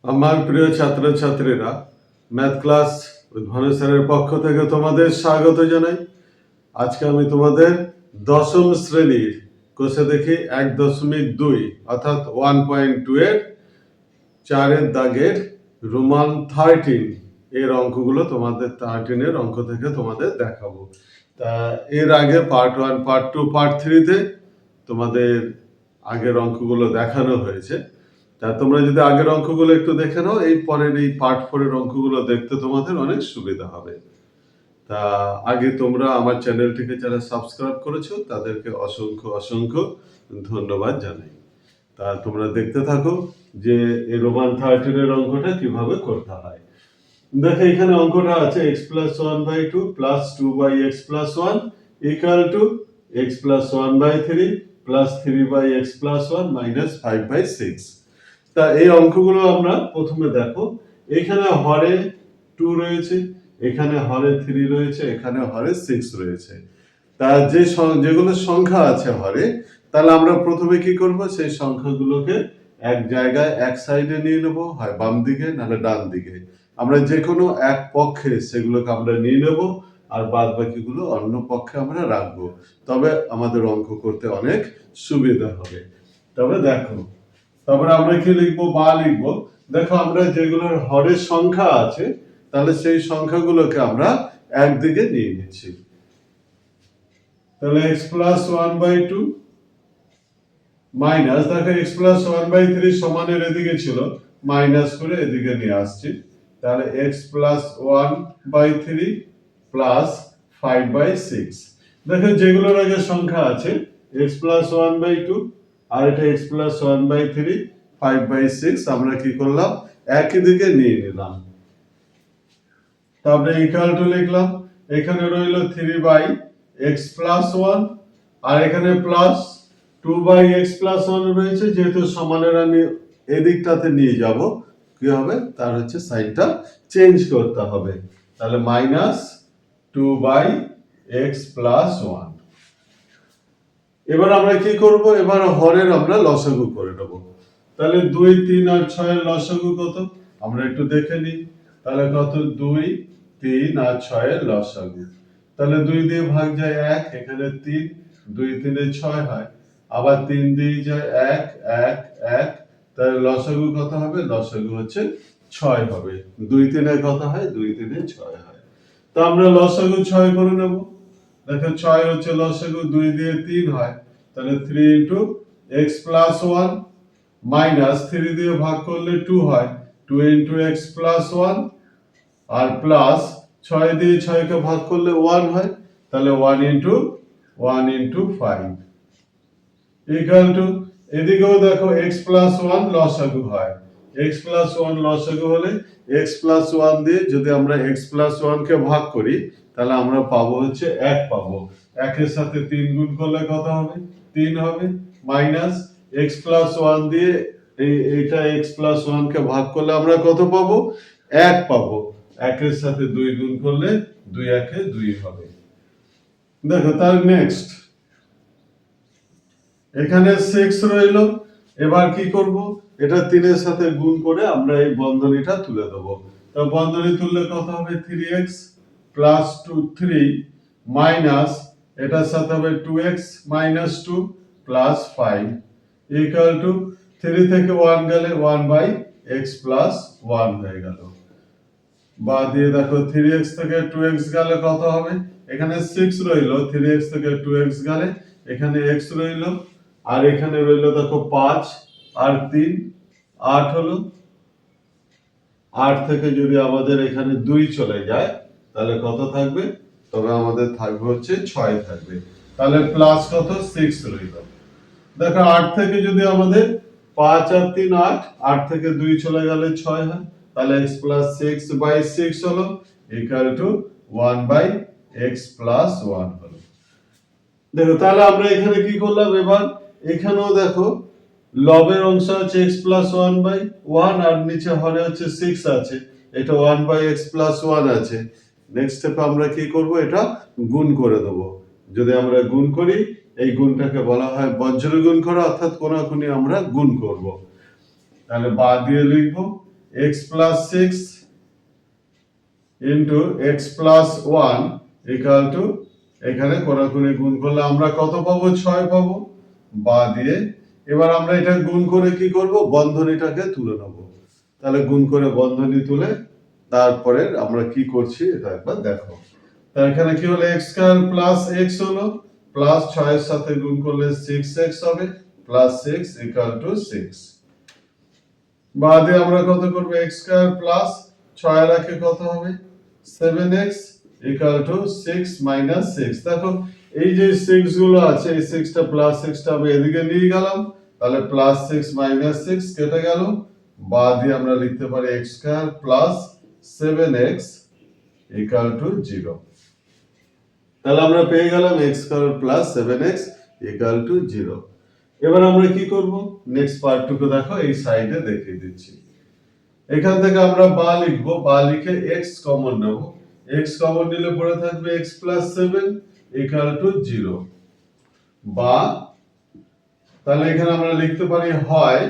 আমার প্রিয় ছাত্রছাত্রীরা, ম্যাথ ক্লাস ভানু স্যারের পক্ষ থেকে তোমাদের স্বাগত জানাই। আজকে আমি তোমাদের দশম শ্রেণীর কোষে দেখি 1.2 অর্থাৎ 1.2 এর 4-এর দাগের রোমান 13 এর অঙ্কগুলো তোমাদের 13 এর অঙ্ক থেকে তোমাদের দেখাবো। তা এর আগে পার্ট 1, পার্ট 2, পার্ট 3-তে তোমাদের আগের অঙ্কগুলো দেখানো হয়েছে। তা তোমরা যদি আগের অঙ্কগুলো একটু দেখে নাও, এই পরের এই পার্ট 4 এর অঙ্কগুলো দেখতে তোমাদের অনেক সুবিধা হবে। তা আগে তোমরা আমার চ্যানেলটিকে যারা সাবস্ক্রাইব করেছো তাদেরকে অসংখ্য অসংখ্য ধন্যবাদ জানাই। তা তোমরা দেখতে থাকো যে এই রোমান 13 এর অঙ্কটা কিভাবে করতে হয়। দেখো এখানে অঙ্কটা আছে x plus 1/2 plus 2/x plus 1 equal to x plus 1/3 plus 3/x plus 1 minus 5/6। তা এই অঙ্কগুলো আমরা প্রথমে দেখো, এখানে হরে 2 রয়েছে, এখানে হরে 3 রয়েছে, এখানে হরে 6 রয়েছে। তা যেগুলো সংখ্যা আছে হরে, তাহলে আমরা প্রথমে কি করব, সেই সংখ্যাগুলোকে এক জায়গায় এক সাইডে নিয়ে নেব, হয় বাম দিকে নাহলে ডান দিকে। আমরা যে কোনো এক পক্ষে সেগুলোকে আমরা নিয়ে নেব, আর বাদ বাকিগুলো অন্য পক্ষে আমরা রাখবো। তবে আমাদের অঙ্ক করতে অনেক সুবিধা হবে। তবে দেখো, তারপরে আমরা কি লিখবো, বা লিখবো। দেখো আমরা যেগুলোর হরের সংখ্যা আছে, তাহলে সেই সংখ্যাগুলোকে আমরা একদিকে নিয়ে নিচ্ছি। তাহলে x plus 1/2 মাইনাস, দেখো x plus 1/3 সমানের এদিকে ছিল, মাইনাস করে এদিকে নিয়ে আসছি। তাহলে x plus 1/3 plus 5/6। দেখো যেগুলোর আগে সংখ্যা আছে x plus 1/2 আর এটা x plus 1/3 5/6, আমরা কি করলাম, একই দিকে নিয়ে নিলাম। তারপরে ইকুয়াল টু লিখলাম, এখানে রইল 3/x plus 1 আর এখানে প্লাস 2/x plus 1 রয়েছে। যেহেতু সমানের আমি এদিকটাতে নিয়ে যাব, কি হবে, তার হচ্ছে সাইনটা চেঞ্জ করতে হবে। তাহলে মাইনাস 2/x plus 1। এবার আমরা কি করব, এবার হরের আমরা লসাগু করে নেব। তাহলে 2, 3 আর 6 এর লসাগু কত, আমরা একটু দেখে নিই। তাহলে কত, 2, 3 আর 6 এর লসাগু। তাহলে 2 দিয়ে ভাগ যায় 1, এখানে 3, 2 3 এ 6 হয়, আবার 3 দিয়ে যায় 1 1 1। তাহলে লসাগু কত হবে, লসাগু হচ্ছে 6 হবে। 2 3 এ কত হয়, 2 3 এ 6 হয়। তো আমরা লসাগু 6 করে নেব। দেখো 6 হচ্ছে লসাগু, 2 দিয়ে 3 হয়, তাহলে 3 into x plus 1 মাইনাস 3 দিয়ে ভাগ করলে 2 হয়, 2 into x plus 1 আর প্লাস 6 দিয়ে 6 কে ভাগ করলে 1 হয়, তাহলে 1 into 5 ইকুয়াল টু, এদিকেও দেখো x plus 1 লসাগু হয়। x plus 1 লসাগু হলে x plus 1 দিয়ে যদি আমরা x plus 1 কে ভাগ করি, তাহলে আমরা পাবো হচ্ছে 1 পাবো। 1 এর সাথে 3 গুণ করলে কত হবে, 3 হবে, মাইনাস x plus 1 দিয়ে এইটা x plus 1 কে ভাগ করলে আমরা কত পাবো, 1 পাবো। 1 এর সাথে 2 গুণ করলে 2 1 এ 2 হবে। দেখো তার নেক্সট, এখানে 6 রইল। এবার কি করব, এটা 3 এর সাথে গুণ করে আমরা এই বন্ধনীটা তুলে দেব। তো বন্ধনী তুললে কত হবে, 3x plus 3 মাইনাস এটার সাথে হবে 2x minus 2 plus 5 equal to 3 থেকে 1 গেলে 1/x plus 1 হয়ে গেল। বা দিয়ে দেখো 3x থেকে 2x গেলে কত হবে, এখানে 6 রইল, 3x থেকে 2x গেলে এখানে x রইল, আর এখানে রইল দেখো 5 আর 3 8 হলো। 8 থেকে যদি আমাদের এখানে 2 চলে যায়, তাহলে কত থাকবে, তবে আমাদের থাকবে হচ্ছে 6 থাকবে। তাহলে প্লাস কত, 6 রইল। দেখো 8 থেকে যদি আমাদের 5 আর 3 8, 8 থেকে 2 চলে গেলে 6 হয়, তাহলে x plus 6/6 হলো equal to 1/x plus 1 হলো। দেখো তাহলে আমরা এখানে কি করলাম, এবার এখানেও দেখো লবের অংশ আছে x plus 1/1 আর নিচে হরে হচ্ছে 6 আছে, এটা 1/x plus 1 আছে। নেক্সট স্টেপে আমরা কি করব, এটা গুণ করে দেব। যদি আমরা গুণ করি, এই গুণটাকে বলা হয় বজ্র গুণ করা, অর্থাৎ কোনাকুনি আমরা গুণ করব। তাহলে বা দিয়ে লিখব x plus 6 into x plus 1 equal to, এখানে কোণাকুণি গুণ করলে আমরা কত পাবো? 6 পাবো। বা দিয়ে এবার আমরা এটা গুণ করে কি করব? বন্ধনীটাকে তুলে নেব। তাহলে গুণ করে বন্ধনী তুলে তারপরে আমরা কি করছি এটা একবার দেখো। তাহলে এখানে কি হলো? x স্কয়ার প্লাস x হলো, প্লাস 6 এর সাথে গুণ করলে 6x হবে, প্লাস 6 ইকুয়াল টু 6। বাদে আমরা কত করব? x স্কয়ার প্লাস 6 এর আগে কত হবে? 7x equal to 6 minus 6। দেখো এই যে 6 গুলো আছে, এই 6 টা প্লাস 6 টা আমি এদিকে নিয়ে গেলাম, তাহলে প্লাস 6 মাইনাস 6 কেটে গেল। বাদে আমরা লিখতে পারি x square plus 7x equal to 0। তাহলে আমরা পেয়ে গেলাম x square plus 7x equal to 0। এবার আমরা কি করব? নেক্সট পার্টটুকু দেখো, এই সাইডে দেখিয়ে দিচ্ছি। এখান থেকে আমরা বা লিখব, বা লিখে x কমন নেব। x কমন নিলে পড়ে থাকবে x প্লাস 7 ইকুয়াল টু 0। বা তাহলে এখানে আমরা লিখতে পারি হয়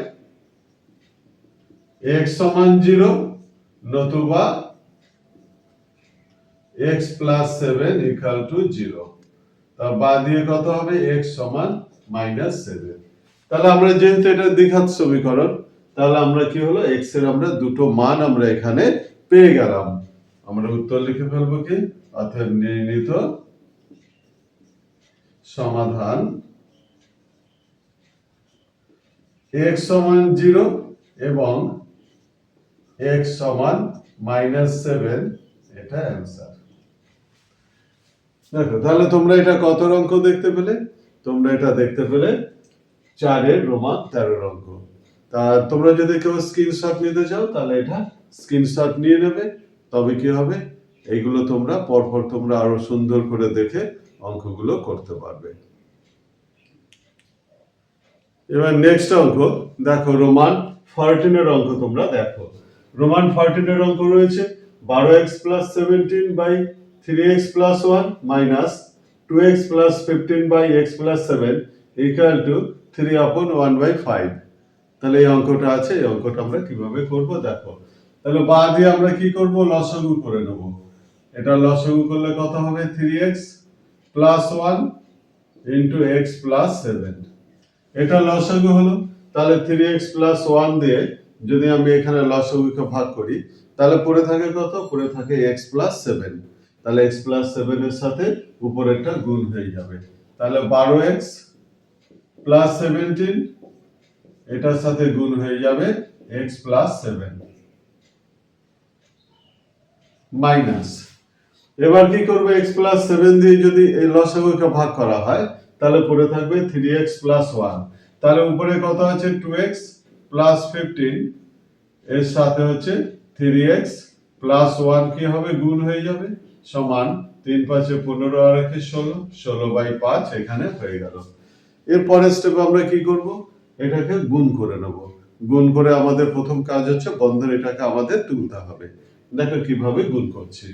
x সমান 0 নতুবা x প্লাস 7 ইকুয়াল টু 0। তা বা দিয়ে কত হবে? x সমান মাইনাস 7। তাহলে আমরা যেহেতু এটা দ্বিঘাত সমীকরণ, তাহলে আমরা কি হলো? x এর আমরা দুটো মান আমরা এখানে পেয়ে গেলাম। আমরা উত্তর লিখে ফেলবো কি? অর্থাৎ নির্ণীত সমাধান x সমান 0 এবং x সমান মাইনাস 7, এটা অ্যান্সার। দেখো তাহলে তোমরা এটা কত অঙ্ক দেখতে পেলে? তোমরা এটা দেখতে পেলে 4 এর রোমান 13 অঙ্ক। তা তোমরা যদি কেউ স্ক্রিনশট নিতে চাও তাহলে এটা স্ক্রিনশট নিয়ে নেবে, তবে কি হবে? এইগুলো তোমরা পরপর তোমরা আরো সুন্দর করে দেখে অঙ্কগুলো করতে পারবে। এবার নেক্সট অঙ্ক দেখো, রোমান 14 এর অঙ্ক তোমরা দেখো। রোমান 14 এর অঙ্ক রয়েছে 12x plus 17 by 3x plus 1 minus 2x plus 15 by x plus 7 equal to 3 upon 1 by 5। তাহলে এই অঙ্কটা আছে, এই অঙ্কটা আমরা কিভাবে করব দেখো। তাহলে বা দিয়ে আমরা কি করব? লসাগু করে নেব। এটা লসাগু করলে কত হবে? 3x plus 1 into x plus 7। এটা লসাগু হলো। তাহলে 3x প্লাস 1 দিয়ে যদি আমি এখানে লসাগুকে ভাগ করি, তাহলে পড়ে থাকে কত? পড়ে থাকে x প্লাস 7। তাহলে x প্লাস 7 এর সাথে উপরেরটা গুণ হয়ে যাবে। তাহলে 12x প্লাস 17 এটার সাথে গুণ হয়ে যাবে x প্লাস 7 মাইনাস, এবার কি করবে? x প্লাস 7 দিয়ে যদি এই লসাগুকে ভাগ করা হয়, তাহলে পড়ে থাকবে 3x প্লাস 1। তাহলে উপরে কত আছে? 2x প্লাস 15 এর সাথে হচ্ছে 3x প্লাস 1 কি হবে? গুণ হয়ে যাবে, সমান 3 5 15 আর 1 16, 16 বাই 5 এখানে হয়ে গেল। এর পরের স্টেপে আমরা কি করব? এটাকে গুণ করে নেব। গুণ করে আমাদের প্রথম কাজ হচ্ছে বন্ধনীটাকে আমাদের তুলতে হবে। দেখো কিভাবে গুণ করছি।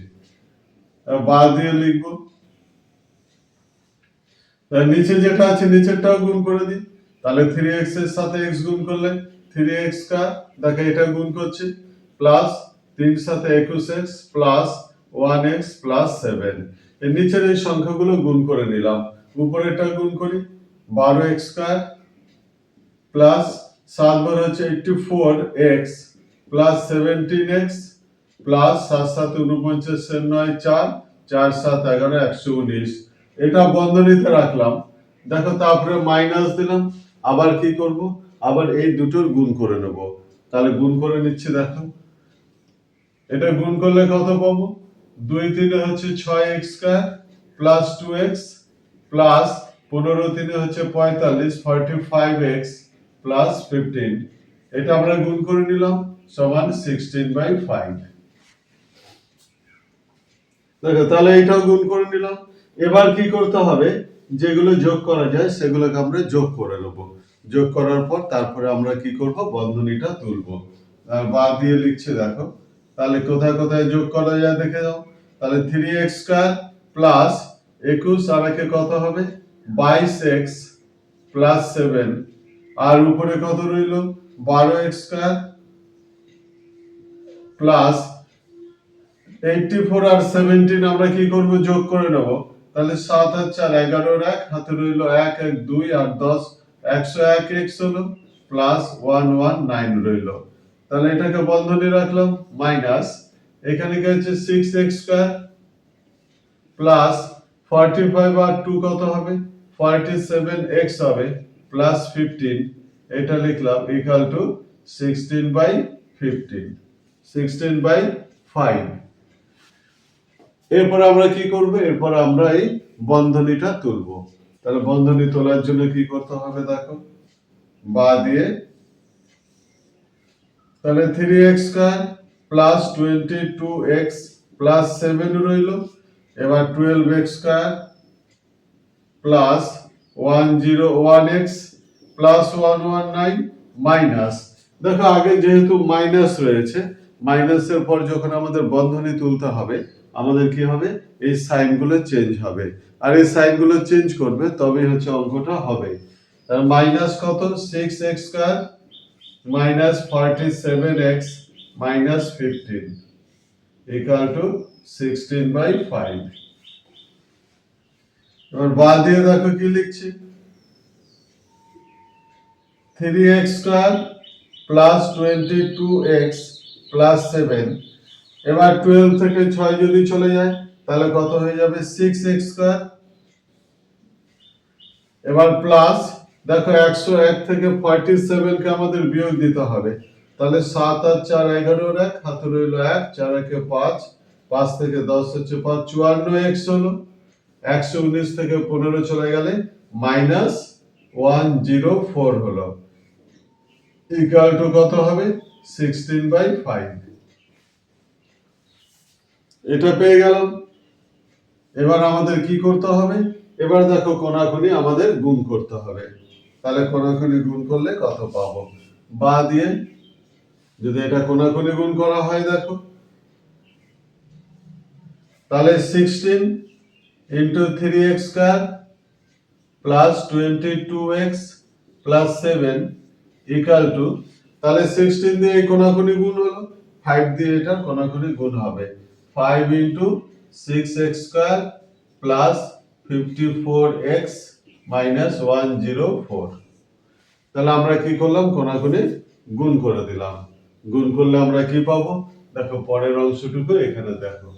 বা দিয়ে লিখব, নিচে যেটা আছে নিচেরটাও গুণ করে দিই। তাহলে 3x এর সাথে x গুণ করলে 3x স্কয়ার, দেখো এটা গুণ করছে, প্লাস 3 সাথে 21x প্লাস 1x প্লাস 7। এর নিচের এই সংখ্যাগুলো গুণ করে নিলাম। উপরেরটা গুণ করি, 12x স্কয়ার প্লাস 7 বার হচ্ছে 84x প্লাস 17x প্লাস 7 7 49 9 4 4 7 11 119। এটা বন্ধনীতে রাখলাম। দেখো তারপরে মাইনাস দিলাম। আবার কি করব? আবার এই দুটোর গুণ করে নেব। তাহলে গুণ করে নিচ্ছি। দেখো এটা গুণ করলে কত পাবো? 2 3 হচ্ছে 6x square plus 2x plus 15 3 হচ্ছে 45 45x প্লাস 15। এটা আমরা গুণ করে নিলাম, সমান 16 বাই 5। দেখো তাহলে এটাও গুণ করে নিলাম। এবার কি করতে হবে? যেগুলো যোগ করা যায় সেগুলোকে আমরা যোগ করে নেব। যোগ করার পর তারপরে আমরা কি করব? বন্ধনীটা তুলব। বা দিয়ে লিখছি দেখো। তাহলে কোথায় কোথায় যোগ করা যায় দেখে দাও। তাহলে 3x স্কয়ার প্লাস 21 আর একে কত হবে? 22x প্লাস 7 আর উপরে কত রইল? 12x স্কয়ার প্লাস 84 আর 17 আমরা কি করব, যোগ করে নেব। তাহলে 7 আর 4 11 এর 1 হাতে রইল 1 1 2 আর 10 101 x হলো প্লাস 119 রইল। তাহলে এটাকে বন্ধনী রাখলাম মাইনাস এখানে কি হচ্ছে 6x স্কয়ার প্লাস 45 আর 2 কত হবে 47x হবে প্লাস 15 এটা লিখলাম ইকুয়াল টু 16/15 16/5। এরপর আমরা কি করব, এরপর আমরা এই বন্ধনীটা তুলব। তাহলে বন্ধনী তোলার জন্য কি করতে হবে দেখো, বা দিয়ে তাহলে 3x square plus 22x plus 7 রইল। এবার 12x square plus 101x plus 119 minus, দেখো আগে যেহেতু মাইনাস রয়েছে, মাইনাসের পর যখন আমাদের বন্ধনী তুলতে হবে আমাদের কি হবে, এই সাইনগুলো চেঞ্জ হবে, আর এই সাইনগুলো চেঞ্জ করবে তবেই হচ্ছে অঙ্কটা হবে। তার মাইনাস কত 6x square minus 47x minus 15 equal to 16/5। এবার বাদ দিয়ে দেখো কি লিখছি, 3x square plus 22x plus 7। এবার 12 থেকে 6 যদি চলে যায় তাহলে কত হয়ে যাবে 6x স্কয়ার। এবার প্লাস দেখো 101 থেকে 47 কে আমাদের বিয়োগ দিতে হবে, তাহলে 7 আর 4 11 এর 1 হাতে রইল 1 4 একে 5 5 থেকে 10 হচ্ছে 5 54x হলো। 119 থেকে 15 চলে গেলে মাইনাস 104 হলো ইকুয়াল টু কত হবে 16/5। এটা পেয়ে গেলাম। এবার আমাদের কি করতে হবে, এবার দেখো কোনাকুনি আমাদের গুণ করতে হবে। তাহলে কোনাকুনি গুণ করলে কত পাবো, বা দিয়ে যদি এটা কোনাকুনি গুণ করা হয় দেখো, তাহলে 16 into 3x square plus 22x plus 7 equal two, তাহলে 16 দিয়ে এই কোনাকুনি গুণ হলো, 5 দিয়ে এটা কোনাকুনি গুণ হবে, 5 into 6x square plus 54x minus 104। তাহলে আমরা কি করলাম, কোনাকুনি গুণ করে দিলাম। গুণ করলে আমরা কি পাবো দেখো, পরের অংশটুকু এখানে দেখো।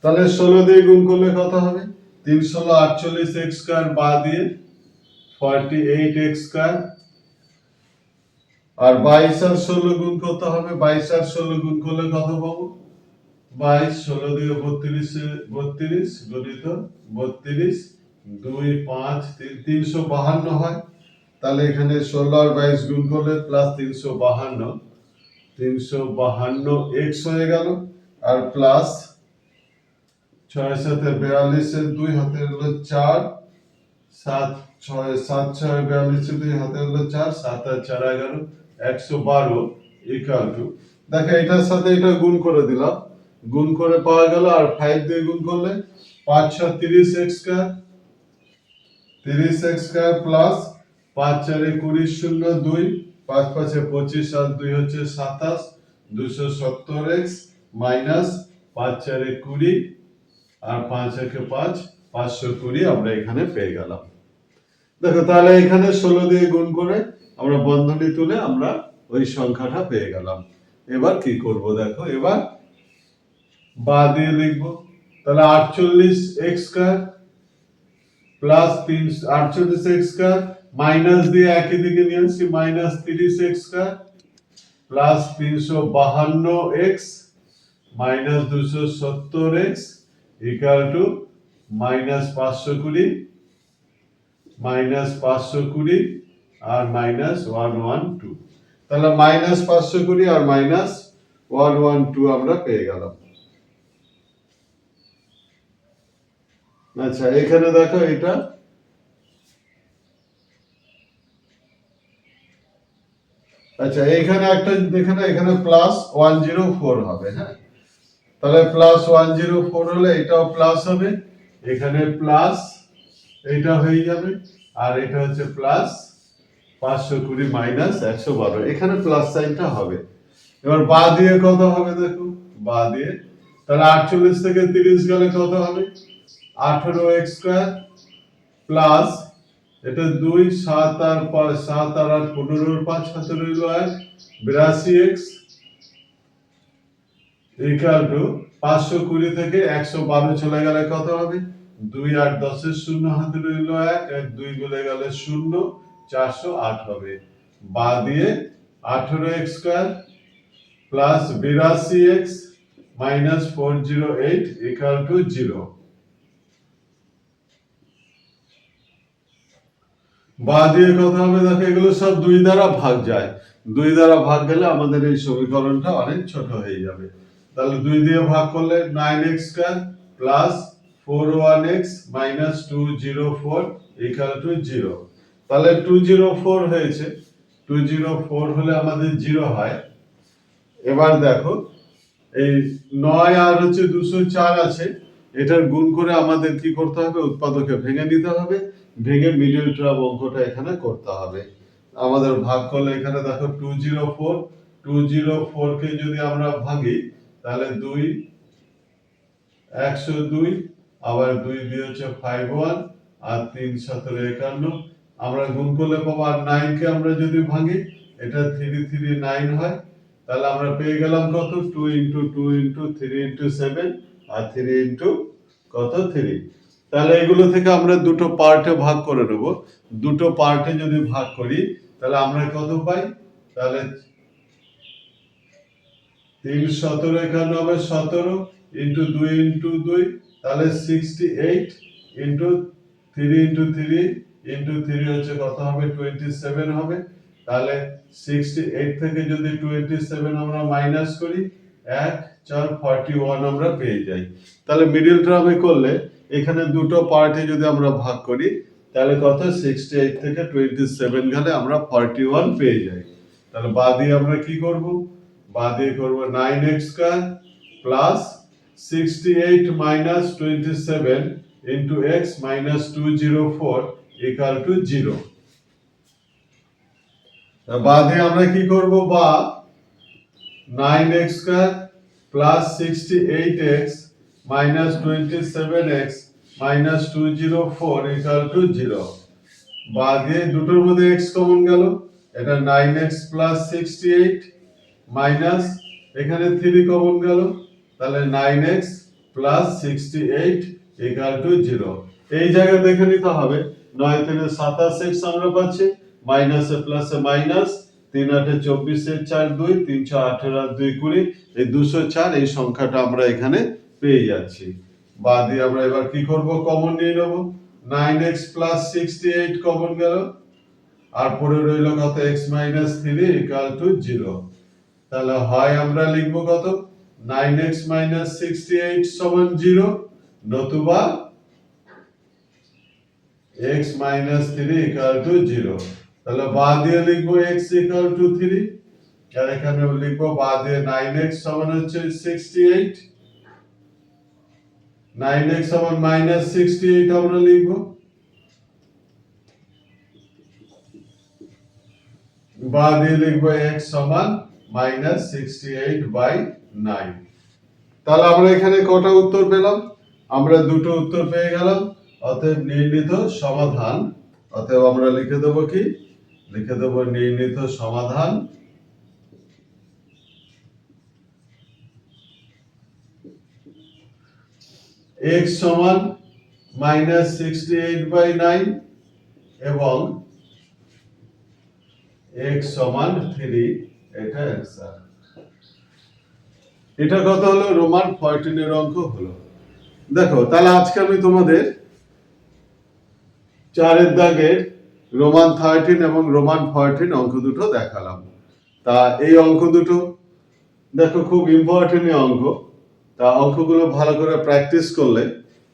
তাহলে 16 দিয়ে গুণ করলে কত হবে 3 16 48x স্কয়ার বা দিয়ে 48x স্কয়ার, আর 22 আর 16 গুণ করতে হবে, 22 আর 16 গুণ করলে কত পাবো 22 16 দিয়ে 32 গুণিত 32 2 5 352 হয়। তাহলে এখানে 16 আর 22 গুণ করলে প্লাস 352 x হয়ে গেল, আর প্লাস 6 7 42 এর 2 হাতে হলো 4 7 6 7 6 42 এর 2 হাতে হলো 4 7 আর 4 11 112 ইকুয়াল টু, দেখো এটার সাথে এটা গুণ করে দিলাম, গুণ করে পাওয়া গেল, আর 5 দিয়ে গুণ করলে 5 6 30x square 30x square plus 5 4 20 0 2 5 5 25 আর 2 হচ্ছে 27 270x মাইনাস 5 4 20 আর 5 1 5 520 আমরা এখানে পেয়ে গেলাম। দেখো তাহলে এখানে 16 দিয়ে গুণ করে আমরা বন্ধনী তুলে আমরা ওই সংখ্যাটা পেয়ে গেলাম। এবার কি করব দেখো, এবার বা দিয়ে লিখব, তাহলে 48x square plus 48x square minus দিয়ে একই দিকে নিয়ে আসছি minus 30x square plus 352x minus 270x equal to minus 520 আর মাইনাস 112। তাহলে মাইনাস 520 আর মাইনাস 112 আমরা পেয়ে গেলাম। আচ্ছা এখানে দেখো এটা আচ্ছা এখানে একটা দেখে না, এখানে প্লাস 104 হবে, হ্যাঁ তাহলে প্লাস 104 হলে এটাও প্লাস হবে, এখানে প্লাস এটা হয়ে যাবে, আর এটা হচ্ছে প্লাস 520 মাইনাস 112, এখানে প্লাস সাইনটা হবে। এবার বা দিয়ে কত হবে দেখো, বা দিয়ে তাহলে 48 থেকে 30 গেলে কত হবে, 18x স্কয়ার প্লাস এটা 2 7 আর 5 7 আর 8 15 এর 5 হাতে রইল 1 82x ইকুয়াল টু 520 থেকে 112 চলে গেলে কত হবে, 2 8 10 এর 0 হাতে রইল 1 1 2 গলে গেলে 0 408 হবে। বা দিয়ে 18x square plus 82x minus 408 equal to 0। বা দিয়ে কত হবে দেখো, এগুলো সব 2 দ্বারা ভাগ যায়, 2 দ্বারা ভাগ গেলে আমাদের এই সমীকরণটা অনেক ছোট হয়ে যাবে। তাহলে 2 দিয়ে ভাগ করলে 9x square plus 41x minus 204 equal to 0। তাহলে 204 হয়েছে, 204 হলে আমাদের 0 হয়। এবার দেখো এই 9 আর হচ্ছে 204 আছে, এটার গুণ করে আমাদের কি করতে হবে, উৎপাদকে ভেঙে নিতে হবে, ভেঙে মিডল টার্ম অঙ্কটা এখানে করতে হবে। আমাদের ভাগ করলে এখানে দেখো 204 কে যদি আমরা ভাঙি তাহলে 2 102, আবার 2 দিয়ে হচ্ছে 51 আর 3 17 51, আমরা গুণ করলে পাবো। আর 9 কে আমরা যদি ভাঙি এটা 339 হয়, তাহলে আমরা পেয়ে গেলাম কত, 2 ইনটু 2 ইনটু 3 ইনটু 7 আর 3 ইনটু কত 3। তাহলে এগুলো থেকে আমরা দুটো পার্টে ভাগ করে নেব, দুটো পার্টে যদি ভাগ করি তাহলে আমরা কত পাই, তাহলে 3 17 এখানে হবে 17 ইনটু 2 ইনটু 2, তাহলে 68 ইনটু 3 ইনটু 3 ইনটু 3 হচ্ছে কত হবে, 27 হবে। তাহলে 68 থেকে যদি 27 আমরা মাইনাস করি 1 4 41 আমরা পেয়ে যাই। তাহলে মিডল টার্মে করলে এখানে দুটো পার্টে যদি আমরা ভাগ করি তাহলে কত, 68 থেকে 27 গেলে আমরা 41 পেয়ে যাই। তাহলে বাদ দিয়ে আমরা কি করব, বাদ দিয়ে করব 9x square plus 68 minus 27 into x minus 204 equal to 0। বাদে আমরা কি করব, বা 9x square plus 68x minus 27x minus 204 equal to 0। বাদে দুটোর মধ্যে x কমন গেল, এটা 9x প্লাস 68 মাইনাস এখানে 3 কমন গেল, তাহলে 9x প্লাস 68 ইকুয়াল টু 0। এই জায়গায় দেখে নিতে হবে, 9 থেকে 27x আমরা পাচ্ছি, মাইনাসে প্লাসে মাইনাস, 3 8 24 4 2 318 আর 2 20, এই 204 এই সংখ্যাটা আমরা এখানে পেয়ে যাচ্ছি। বাদ দিয়ে আমরা এবার কি করব, কমন নিয়ে নেব, 9x প্লাস 68 কমন গেল, আর পরে রইল কত, x মাইনাস 3 ইকুয়াল টু 0। তাহলে হয় আমরা লিখব কত, 9x মাইনাস 68 সমান 0, নতুবা x মাইনাস 3 ইকুয়াল টু 0। তাহলে বাদ দিয়ে লিখব x ইকুয়াল টু 3, আর এখানে লিখব বাদ দিয়ে 9x সমান হচ্ছে 68, 9x সমান মাইনাস 68 আমরা লিখব, বাদ দিয়ে লিখব x সমান মাইনাস 68/9। তাহলে আমরা এখানে কটা উত্তর পেলাম, আমরা দুটো উত্তর পেয়ে গেলাম। অতএব নির্ণীত সমাধান, অতএব আমরা লিখে দেব কি, লিখে দেব নির্ণীত সমাধান x সমান মাইনাস 68/9 এবং x সমান 3, এটা অ্যান্সার। এটা কত হলো, রোমান 14 এর অঙ্ক হলো। দেখো তাহলে আজকে আমি তোমাদের 4 এর দাগের রোমান 13 এবং রোমান 14 অঙ্ক দুটো দেখালাম। তা এই অঙ্ক দুটো দেখো খুব ইম্পর্টেন্ট অঙ্ক, তা অঙ্কগুলো ভালো করে প্র্যাকটিস করলে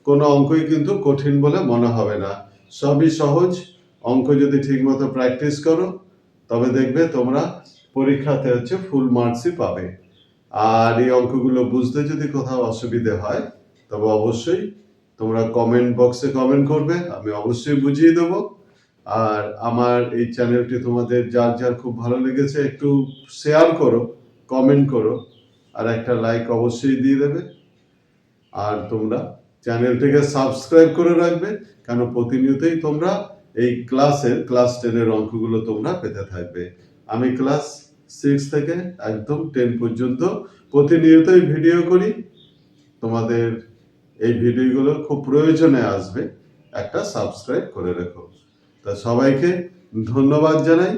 কোনো অঙ্কই কিন্তু কঠিন বলে মনে হবে না, সবই সহজ। অঙ্ক যদি ঠিকমতো প্র্যাকটিস করো তবে দেখবে তোমরা পরীক্ষাতে হচ্ছে ফুল মার্কসই পাবে। আর এই অঙ্কগুলো বুঝতে যদি কোথাও অসুবিধে হয় তবে অবশ্যই তোমরা কমেন্ট বক্সে কমেন্ট করবে, আমি অবশ্যই বুঝিয়ে দেবো। আর আমার এই চ্যানেলটি তোমাদের যার যার খুব ভালো লেগেছে একটু শেয়ার করো, কমেন্ট করো, আর একটা লাইক অবশ্যই দিয়ে দেবে। আর তোমরা চ্যানেলটিকে সাবস্ক্রাইব করে রাখবে, কেন প্রতিনিয়তই তোমরা এই ক্লাস 10-এর অঙ্কগুলো তোমরা পেতে থাকবে। আমি ক্লাস 6 থেকে একদম 10 পর্যন্ত প্রতিনিয়তই ভিডিও করি। তোমাদের এই ভিডিওগুলো খুব প্রয়োজনে আসবে, একটা সাবস্ক্রাইব করে রেখো। তা সবাইকে ধন্যবাদ জানাই।